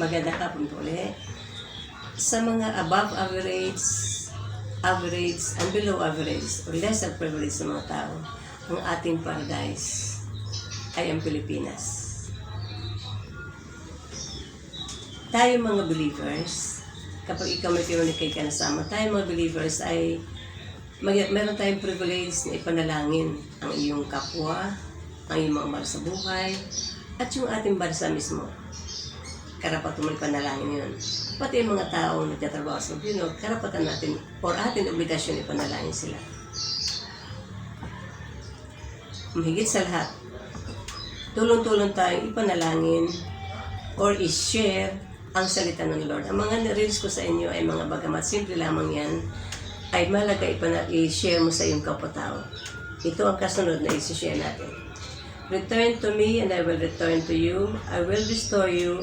Magandang hapon po ulit. Sa mga above average, and below average, or lesser privilege na mga tao, ang ating paradise ay ang Pilipinas. Tayo mga believers, kapag ikaw may communicate ka nasama, tayo mga believers ay meron tayong privilege na ipanalangin ang iyong kapwa, ang iyong mga mahal sa buhay, at yung ating bansa mismo. Karapatan mo ipanalangin yun. Pati yung mga taong nagtatrabaho sa gobyerno, karapatan natin or ating obligasyon ipanalangin sila. Mahigit sa lahat, tulong-tulong tayong ipanalangin or i-share ang salita ng Lord. Ang mga na-reels ko sa inyo ay mga bagamat simple lamang yan, ay malaga i-share mo sa iyong kapwa-tao. Ito ang kasunod na i-share natin. Return to me and I will return to you. I will restore you